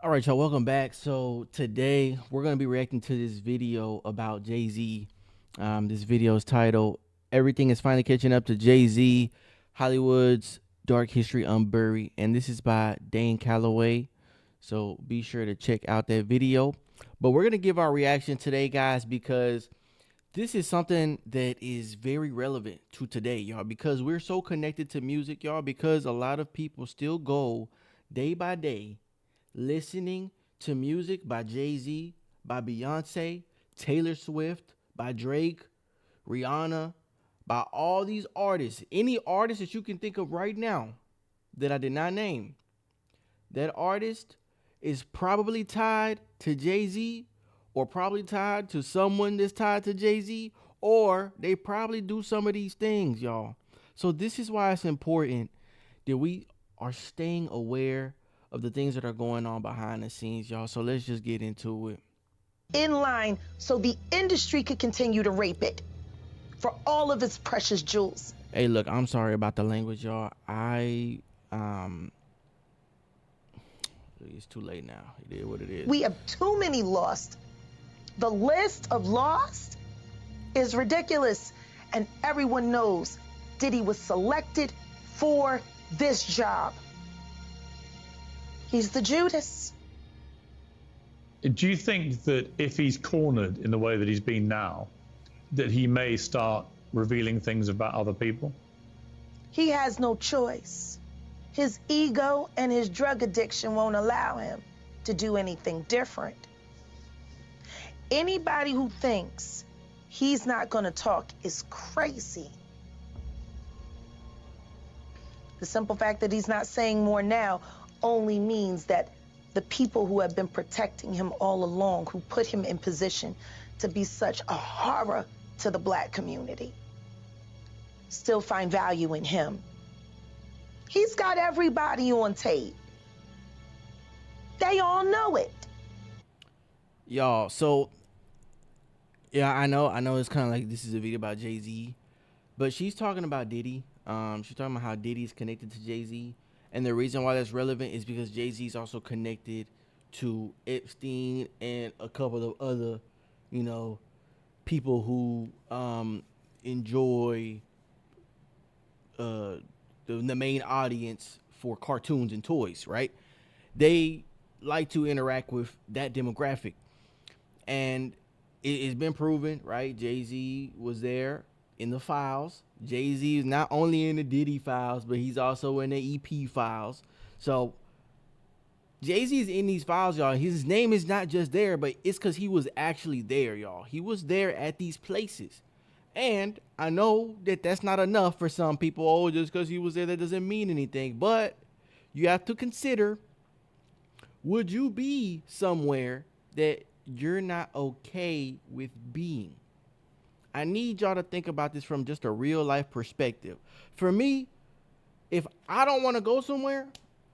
All right, y'all, welcome back. So today we're going to be reacting to this video about JayZ. This video is titled "Everything is Finally Catching Up to JayZ: Hollywood's Dark History Unburied," and this is by Dane Calloway. So be sure to check out that video. But we're going to give our reaction today, guys, because this is something that is very relevant to today, y'all, because we're so connected to music, y'all, because a lot of people still go day by day listening to music by JayZ, by Beyonce, Taylor Swift, by Drake, Rihanna, by all these artists. Any artist that you can think of right now that I did not name, that artist is probably tied to JayZ, or probably tied to someone that's tied to JayZ, or they probably do some of these things, y'all. So this is why it's important that we are staying aware of the things that are going on behind the scenes, y'all. So let's just get into it. In line so the industry could continue to rape it for all of its precious jewels. Hey, look, I'm sorry about the language, y'all. It's too late now. It is what it is. We have too many lost. The list of lost is ridiculous, and everyone knows Diddy was selected for this job. He's the Judas. Do you think that if he's cornered in the way that he's been now, that he may start revealing things about other people? He has no choice. His ego and his drug addiction won't allow him to do anything different. Anybody who thinks he's not going to talk is crazy. The simple fact that he's not saying more now only means that the people who have been protecting him all along, who put him in position to be such a horror to the Black community, still find value in him. He's got everybody on tape. They all know it. Y'all, so yeah, I know it's kind of like this is a video about JayZ, but she's talking about Diddy. She's talking about how Diddy's connected to JayZ. And the reason why that's relevant is because JayZ is also connected to Epstein and a couple of other, people who enjoy the main audience for cartoons and toys, right? They like to interact with that demographic. And it's been proven, right? JayZ was there in the files. JayZ is not only in the Diddy files, but he's also in the EP files. So JayZ is in these files, y'all. His name is not just there, but it's because he was actually there, y'all. He was there at these places. And I know that that's not enough for some people. Oh, just because he was there, that doesn't mean anything. But you have to consider, would you be somewhere that you're not okay with being? I need y'all to think about this from just a real life perspective. For me, if I don't want to go somewhere,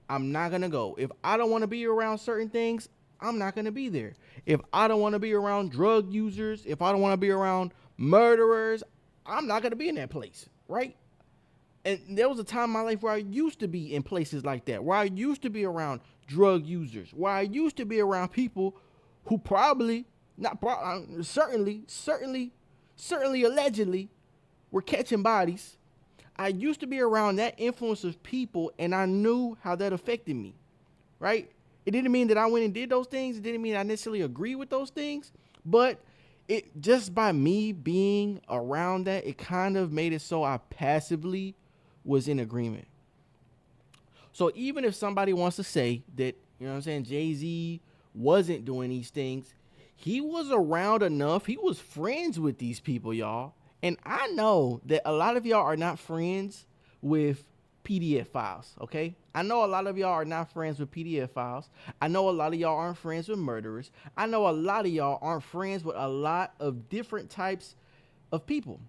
I'm not going to go. If I don't want to be around certain things, I'm not going to be there. If I don't want to be around drug users, if I don't want to be around murderers, I'm not going to be in that place, right? And there was a time in my life where I used to be in places like that, where I used to be around drug users, where I used to be around people who probably, not probably, certainly allegedly were catching bodies. I used to be around that influence of people, and I knew how that affected me, right? It didn't mean that I went and did those things. It didn't mean I necessarily agree with those things, but it just by me being around that, it kind of made it so I passively was in agreement. So even if somebody wants to say that, JayZ wasn't doing these things, he was around enough. He was friends with these people, y'all. And I know that a lot of y'all are not friends with PDF files, okay? I know a lot of y'all are not friends with PDF files. I know a lot of y'all aren't friends with murderers. I know a lot of y'all aren't friends with a lot of different types of people.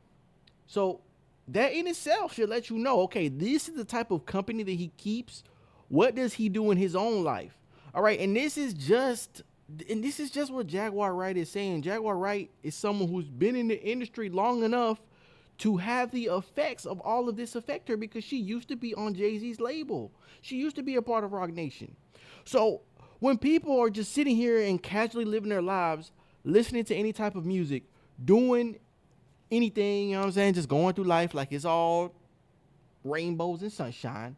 So that in itself should let you know, okay, this is the type of company that he keeps. What does he do in his own life? All right, and this is just what Jaguar Wright is saying. Jaguar Wright is someone who's been in the industry long enough to have the effects of all of this affect her, because she used to be on JayZ's label. She used to be a part of Roc Nation. So When people are just sitting here and casually living their lives, listening to any type of music, doing anything, you know what I'm saying, just going through life like it's all rainbows and sunshine,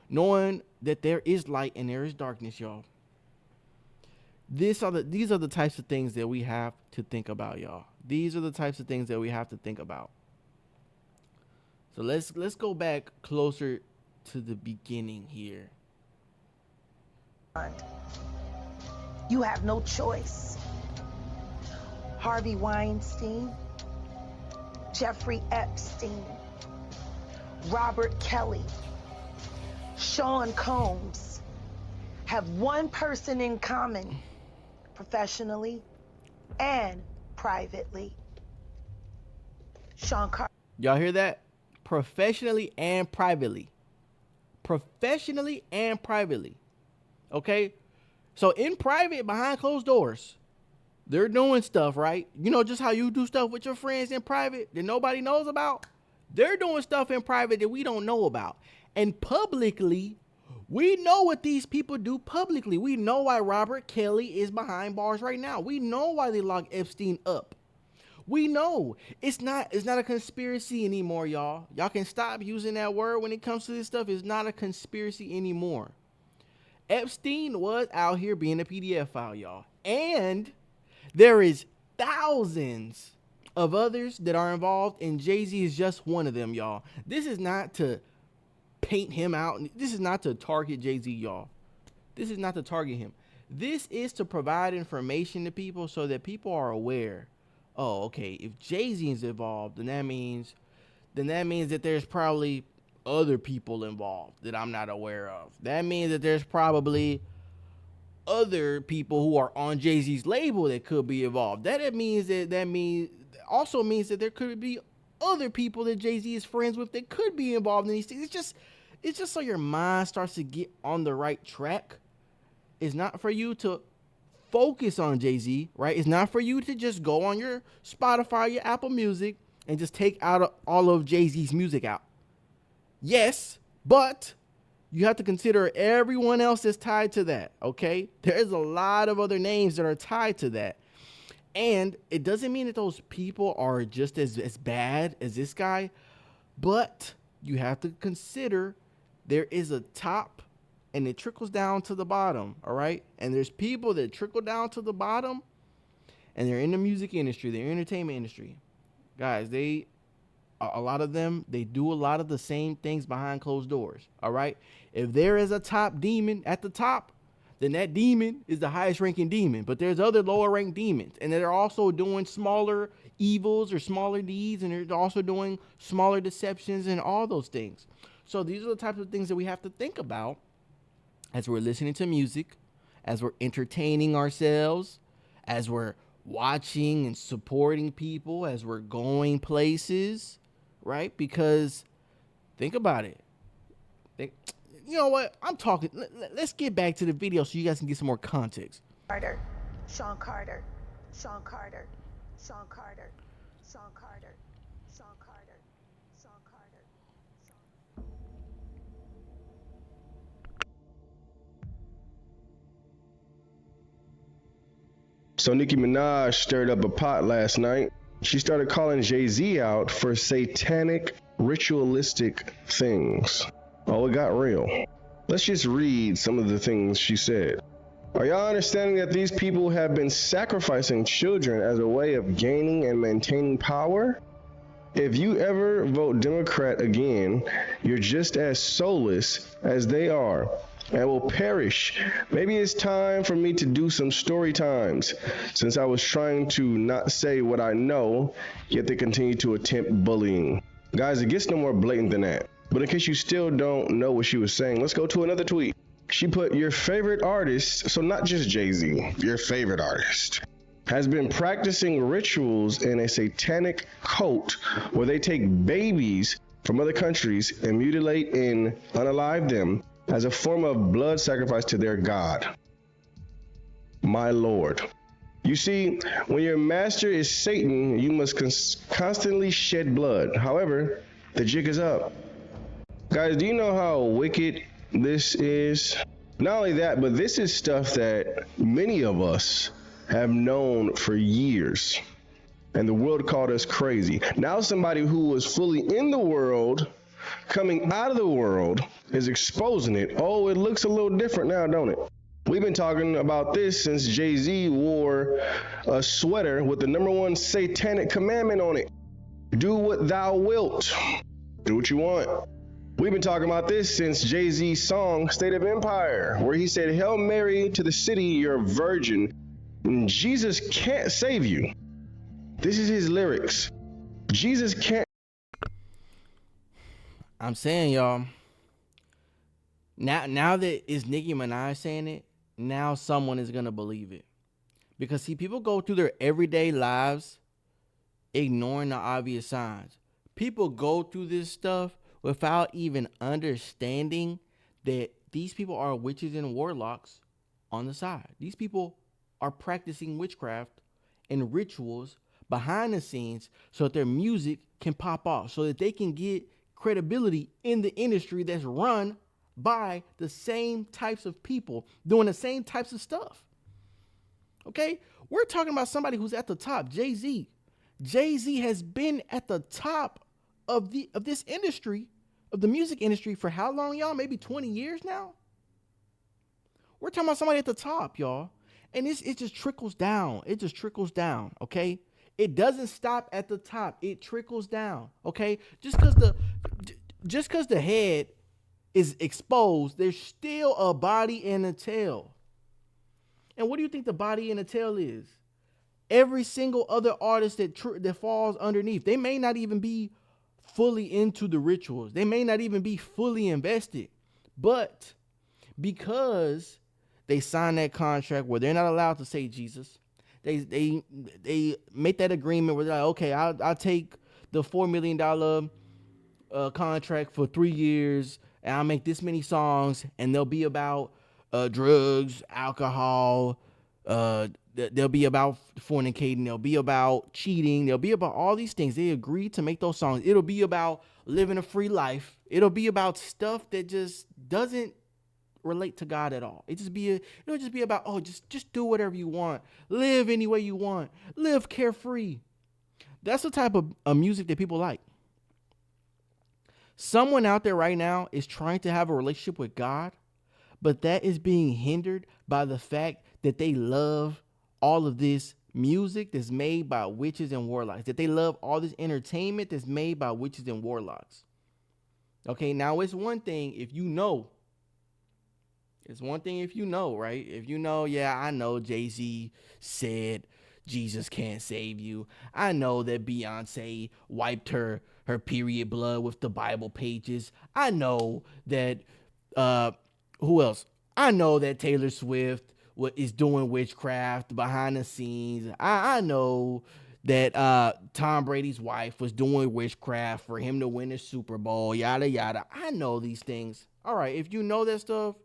knowing that there is light and there is darkness, y'all. These are the types of things that we have to think about, y'all. These are the types of things that we have to think about. So let's go back closer to the beginning here. You have no choice. Harvey Weinstein, Jeffrey Epstein, Robert Kelly, Sean Combs have one person in common, professionally and privately. Sean Carter. Y'all hear that? Professionally and privately. Professionally and privately. Okay? So in private, behind closed doors, they're doing stuff, right? You know, just how you do stuff with your friends in private that nobody knows about. They're doing stuff in private that we don't know about. And publicly, we know what these people do publicly. We know why Robert Kelly is behind bars right now. We know why they locked Epstein up. We know it's not a conspiracy anymore, y'all. Y'all can stop using that word when it comes to this stuff. It's not a conspiracy anymore. Epstein was out here being a PDF file, y'all. And there is thousands of others that are involved, and JayZ is just one of them, y'all. This is not to paint him out. This is not to target JayZ, y'all. This is not to target him. This is to provide information to people so that people are aware. Oh, okay, if JayZ is involved, then that means that there's probably other people involved that I'm not aware of. That means that there's probably other people who are on JayZ's label that could be involved. That also means that there could be other people that JayZ is friends with that could be involved in these things. It's just so your mind starts to get on the right track. It's not for you to focus on JayZ, right? It's not for you to just go on your Spotify, your Apple Music, and just take out all of JayZ's music out. Yes, but you have to consider everyone else that's tied to that, okay? There's a lot of other names that are tied to that. And it doesn't mean that those people are just as bad as this guy, but you have to consider there is a top and it trickles down to the bottom, all right? And there's people that trickle down to the bottom and they're in the music industry, the entertainment industry. Guys, a lot of them, they do a lot of the same things behind closed doors, all right? If there is a top demon at the top, then that demon is the highest ranking demon. But there's other lower ranked demons, and they're also doing smaller evils or smaller deeds, and they're also doing smaller deceptions and all those things. So these are the types of things that we have to think about as we're listening to music, as we're entertaining ourselves, as we're watching and supporting people, as we're going places, right? Because think about it. You know what? I'm talking. Let's get back to the video so you guys can get some more context. Carter, Sean Carter, Sean Carter, Sean Carter, Sean Carter, Sean Carter, Sean Carter. So Nicki Minaj stirred up a pot last night. She started calling JayZ out for satanic, ritualistic things. Oh, it got real. Let's just read some of the things she said. Are y'all understanding that these people have been sacrificing children as a way of gaining and maintaining power? If you ever vote Democrat again, you're just as soulless as they are and will perish. Maybe it's time for me to do some story times, since I was trying to not say what I know, yet they continue to attempt bullying. Guys, it gets no more blatant than that. But in case you still don't know what she was saying, let's go to another tweet. She put, your favorite artist, so not just JayZ, your favorite artist, has been practicing rituals in a satanic cult where they take babies from other countries and mutilate and unalive them as a form of blood sacrifice to their god. My lord. You see, when your master is Satan, you must constantly shed blood. However, the jig is up. Guys, do you know how wicked this is? Not only that, but this is stuff that many of us have known for years. And the world called us crazy. Now somebody who was fully in the world, coming out of the world, is exposing it. Oh, it looks a little different now, don't it? We've been talking about this since JayZ wore a sweater with the #1 satanic commandment on it. Do what thou wilt. Do what you want. We've been talking about this since JayZ's song, State of Empire, where he said, Hail Mary to the city, you're a virgin. And Jesus can't save you. This is his lyrics. Jesus can't. I'm saying, y'all, now that it's Nicki Minaj saying it, now someone is going to believe it. Because, see, people go through their everyday lives ignoring the obvious signs. People go through this stuff without even understanding that these people are witches and warlocks on the side. These people are practicing witchcraft and rituals behind the scenes so that their music can pop off, so that they can get credibility in the industry that's run by the same types of people doing the same types of stuff. Okay? We're talking about somebody who's at the top, JayZ. JayZ has been at the top of this industry, of the music industry, for how long, y'all? Maybe 20 years now? We're talking about somebody at the top, y'all. And it just trickles down. It just trickles down, okay? It doesn't stop at the top. It trickles down, okay? Just because the head is exposed, there's still a body and a tail. And what do you think the body and the tail is? Every single other artist that falls underneath, they may not even be fully into the rituals. They may not even be fully invested. But because they sign that contract where they're not allowed to say Jesus, they make that agreement where they're like, okay, I'll take the $4 million contract for 3 years, and I'll make this many songs, and they'll be about drugs, alcohol, they'll be about fornicating, they'll be about cheating, they'll be about all these things. They agreed to make those songs. It'll be about living a free life. It'll be about stuff that just doesn't relate to God at all. It'll just be about, oh, just do whatever you want, live any way you want, live carefree. That's the type of music that people like. Someone out there right now is trying to have a relationship with God, but that is being hindered by the fact that they love all of this music that's made by witches and warlocks, that they love all this entertainment that's made by witches and warlocks. Okay, now it's one thing if you know. It's one thing if you know, right? If you know, yeah, I know JayZ said Jesus can't save you. I know that Beyonce wiped her period blood with the Bible pages. I know that, who else? I know that Taylor Swift is doing witchcraft behind the scenes. I know that Tom Brady's wife was doing witchcraft for him to win the Super Bowl, yada, yada. I know these things. All right, if you know that stuff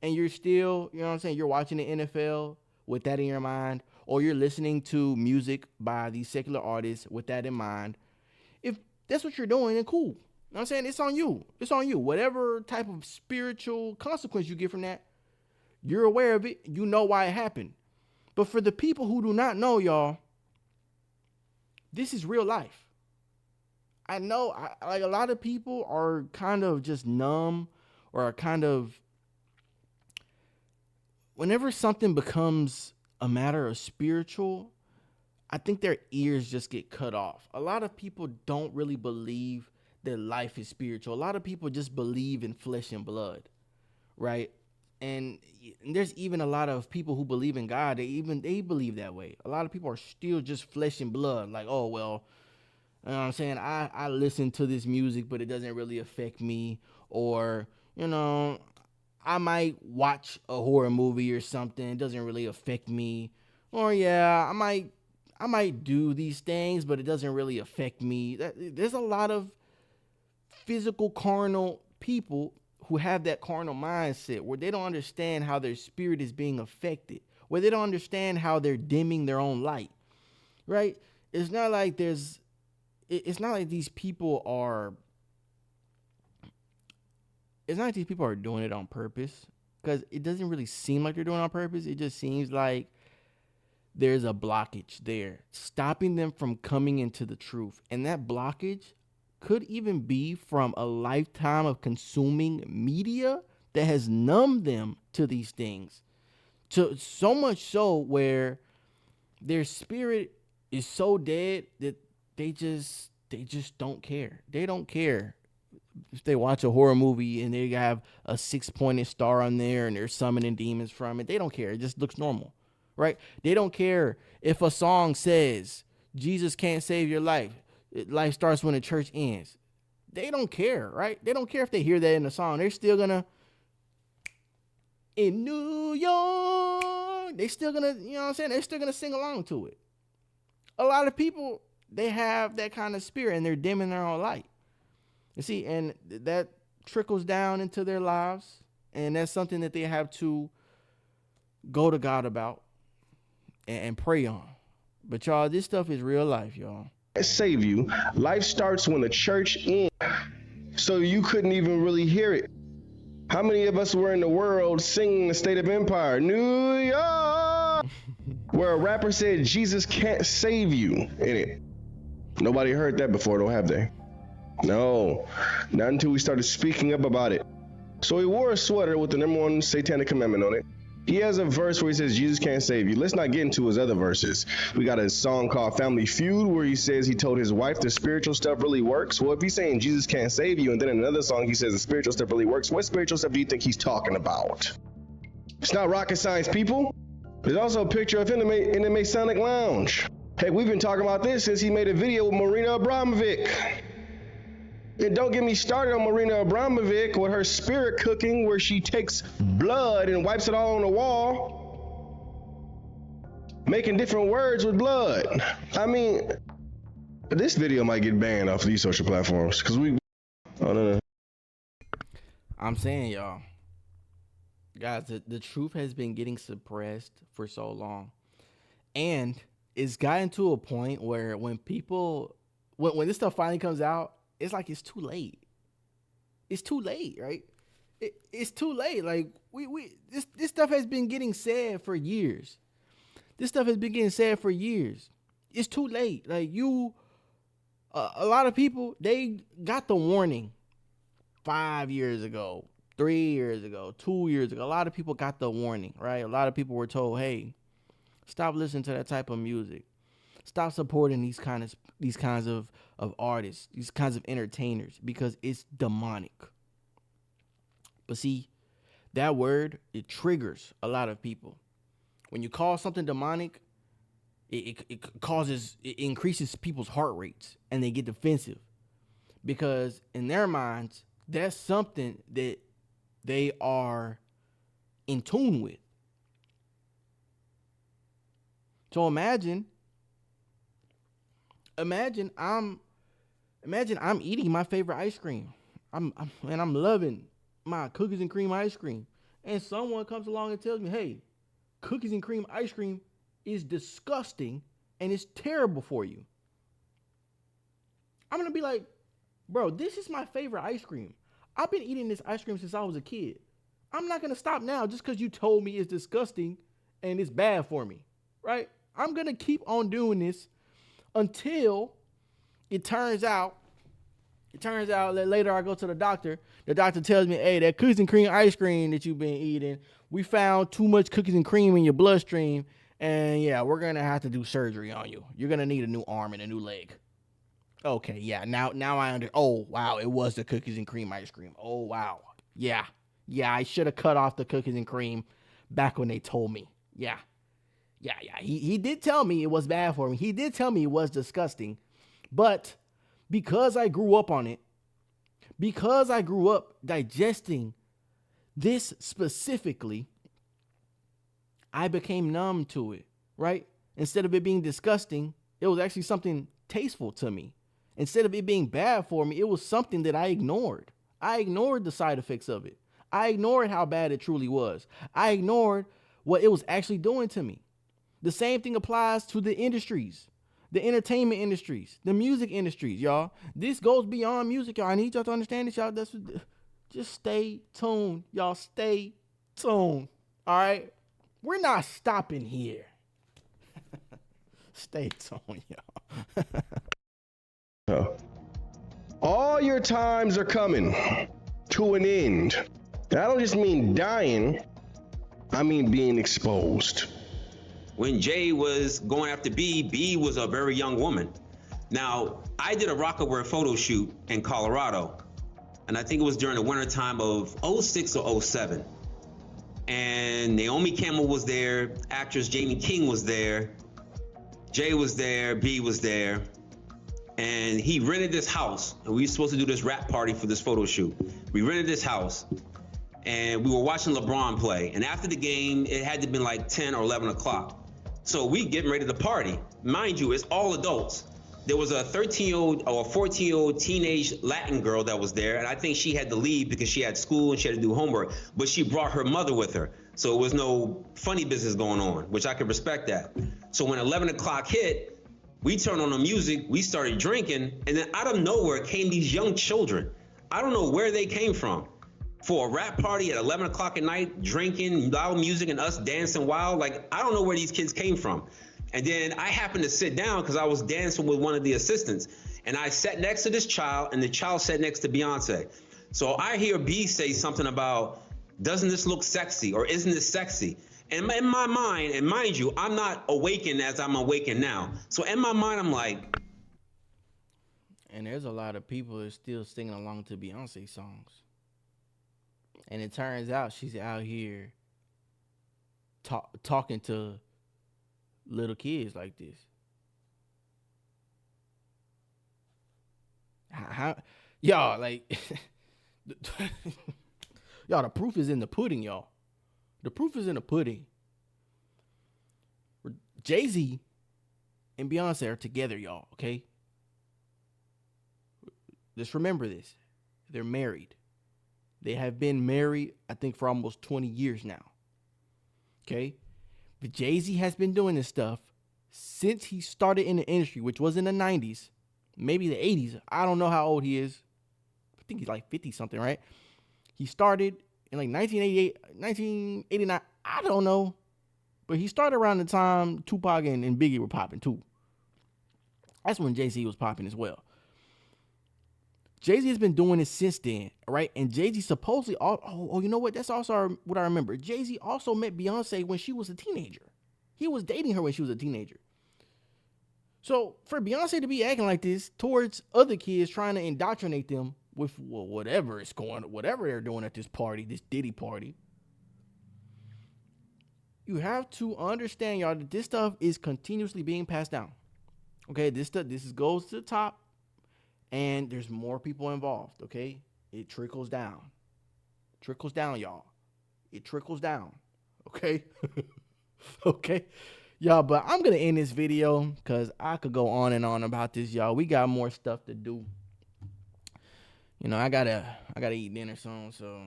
and you're still, you know what I'm saying, you're watching the NFL with that in your mind, or you're listening to music by these secular artists with that in mind, if that's what you're doing, then cool. You know what I'm saying? It's on you. It's on you. Whatever type of spiritual consequence you get from that, you're aware of it. You know why it happened. But for the people who do not know, y'all, this is real life. I know like a lot of people are kind of just numb, or are kind of, whenever something becomes a matter of spiritual, I think their ears just get cut off. A lot of people don't really believe that life is spiritual. A lot of people just believe in flesh and blood, right? And there's even a lot of people who believe in God. They believe that way. A lot of people are still just flesh and blood. Like, oh, well, you know what I'm saying? I listen to this music, but it doesn't really affect me. Or, you know, I might watch a horror movie or something. It doesn't really affect me. Or, yeah, I might do these things, but it doesn't really affect me. There's a lot of physical, carnal people who have that carnal mindset where they don't understand how their spirit is being affected, where they don't understand how they're dimming their own light, right? It's not like these people are doing it on purpose, because it doesn't really seem like they're doing it on purpose. It just seems like there's a blockage there, stopping them from coming into the truth. And that blockage could even be from a lifetime of consuming media that has numbed them to these things. So much so where their spirit is so dead that they just don't care. They don't care if they watch a horror movie and they have a 6-pointed star on there and they're summoning demons from it. They don't care. It just looks normal, right? They don't care if a song says Jesus can't save your life. Life starts when the church ends. They don't care, right? They don't care if they hear that in the song. They're still gonna, in New York, they still gonna, you know what I'm saying? They're still gonna sing along to it. A lot of people, they have that kind of spirit and they're dimming their own light. You see, and that trickles down into their lives, and that's something that they have to go to God about and pray on. But y'all, this stuff is real life, y'all. Save you. Life starts when the church ends, so you couldn't even really hear it. How many of us were in the world singing the State of Empire, New York, where a rapper said Jesus can't save you in it? Nobody heard that before, though, have they? No, not until we started speaking up about it. So he wore a sweater with the number 1 satanic commandment on it. He has a verse where he says Jesus can't save you. Let's not get into his other verses. We got a song called Family Feud where he says he told his wife the spiritual stuff really works. Well, if he's saying Jesus can't save you, and then in another song he says the spiritual stuff really works, what spiritual stuff do you think he's talking about? It's not rocket science, people. There's also a picture of him in the Masonic Lounge. Heck, we've been talking about this since he made a video with Marina Abramovic. And don't get me started on Marina Abramovic with her spirit cooking where she takes blood and wipes it all on the wall, making different words with blood. I mean, this video might get banned off these social platforms because I don't know. I'm saying, y'all, guys, the truth has been getting suppressed for so long. And it's gotten to a point where when this stuff finally comes out, it's like it's too late. It's too late, right? It's too late. Like this stuff has been getting said for years. It's too late. Like a lot of people, they got the warning 5 years ago, 3 years ago, 2 years ago. A lot of people got the warning, right? A lot of people were told, hey, stop listening to that type of music. Stop supporting these kinds of artists, these kinds of entertainers, because it's demonic. But see, that word, it triggers a lot of people. When you call something demonic, it increases people's heart rates and they get defensive, because in their minds, that's something that they are in tune with. So imagine I'm eating my favorite ice cream. I'm loving my cookies and cream ice cream. And someone comes along and tells me, hey, cookies and cream ice cream is disgusting and it's terrible for you. I'm going to be like, bro, this is my favorite ice cream. I've been eating this ice cream since I was a kid. I'm not going to stop now just because you told me it's disgusting and it's bad for me, right? I'm going to keep on doing this until it turns out that later I go to the doctor. The doctor tells me, hey, that cookies and cream ice cream that you've been eating, we found too much cookies and cream in your bloodstream. And yeah, we're going to have to do surgery on you. You're going to need a new arm and a new leg. Okay, yeah, now I understand. Oh, wow, it was the cookies and cream ice cream. Oh, wow. Yeah, I should have cut off the cookies and cream back when they told me. Yeah. He did tell me it was bad for me. He did tell me it was disgusting. But because I grew up on it, because I grew up digesting this specifically, I became numb to it, right? Instead of it being disgusting, it was actually something tasteful to me. Instead of it being bad for me, it was something that I ignored. I ignored the side effects of it. I ignored how bad it truly was. I ignored what it was actually doing to me. The same thing applies to the industries, the entertainment industries, the music industries, y'all. This goes beyond music, y'all. I need y'all to understand this, y'all. Just stay tuned, y'all. Stay tuned. All right, we're not stopping here. Stay tuned, y'all. All your times are coming to an end. And I don't just mean dying, I mean being exposed. When Jay was going after B was a very young woman. Now, I did a Rockaware photo shoot in Colorado, and I think it was during the wintertime of 06 or 07. And Naomi Campbell was there, actress Jamie King was there, Jay was there, B was there, and he rented this house, and we were supposed to do this rap party for this photo shoot. We rented this house, and we were watching LeBron play, and after the game, it had to be like 10 or 11 o'clock. So we getting ready to party. Mind you, it's all adults. There was a 13-year-old or a 14-year-old teenage Latin girl that was there, and I think she had to leave because she had school and she had to do homework, but she brought her mother with her. So it was no funny business going on, which I could respect that. So when 11 o'clock hit, we turned on the music, we started drinking, and then out of nowhere came these young children. I don't know where they came from. For a rap party at 11 o'clock at night, drinking, loud music, and us dancing wild, like, I don't know where these kids came from. And then I happened to sit down because I was dancing with one of the assistants. And I sat next to this child, and the child sat next to Beyonce. So I hear B say something about, doesn't this look sexy, or isn't this sexy? And in my mind, and mind you, I'm not awakened as I'm awakened now. So in my mind, I'm like... And there's a lot of people that are still singing along to Beyonce songs. And it turns out she's out here talking to little kids like this. How y'all, like, y'all, the proof is in the pudding, y'all. The proof is in the pudding. JayZ and Beyonce are together, y'all, okay? Just remember this. They're married. They have been married, I think, for almost 20 years now. Okay? But JayZ has been doing this stuff since he started in the industry, which was in the 90s, maybe the 80s. I don't know how old he is. I think he's like 50-something, right? He started in like 1988, 1989. I don't know. But he started around the time Tupac and Biggie were popping, too. That's when JayZ was popping as well. JayZ has been doing this since then, right? And JayZ supposedly, you know what? That's also what I remember. JayZ also met Beyonce when she was a teenager. He was dating her when she was a teenager. So for Beyonce to be acting like this towards other kids, trying to indoctrinate them with whatever they're doing at this party, this Diddy party, you have to understand, y'all, that this stuff is continuously being passed down. Okay, this goes to the top. And there's more people involved, okay? It trickles down. Trickles down, y'all. It trickles down, okay? Okay? Y'all, but I'm going to end this video because I could go on and on about this, y'all. We got more stuff to do. You know, I gotta eat dinner soon, so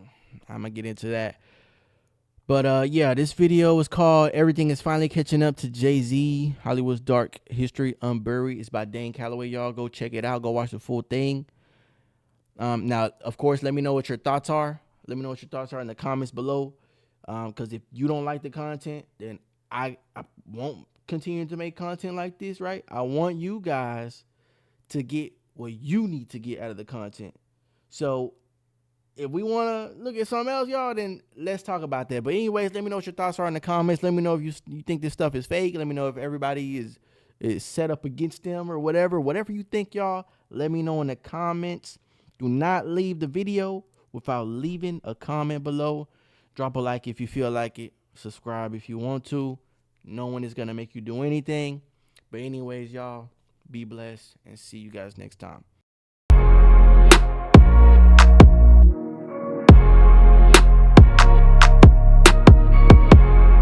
I'm going to get into that. But, yeah, this video is called Everything is Finally Catching Up to JayZ, Hollywood's Dark History Unburied. It's by Dane Calloway, y'all. Go check it out. Go watch the full thing. Now, of course, let me know what your thoughts are. Let me know what your thoughts are in the comments below. Because if you don't like the content, then I won't continue to make content like this, right? I want you guys to get what you need to get out of the content. So if we want to look at something else, y'all, then let's talk about that. But anyways, let me know what your thoughts are in the comments. Let me know if you think this stuff is fake. Let me know if everybody is set up against them or whatever. Whatever you think, y'all, let me know in the comments. Do not leave the video without leaving a comment below. Drop a like if you feel like it. Subscribe if you want to. No one is going to make you do anything. But anyways, y'all, be blessed and see you guys next time.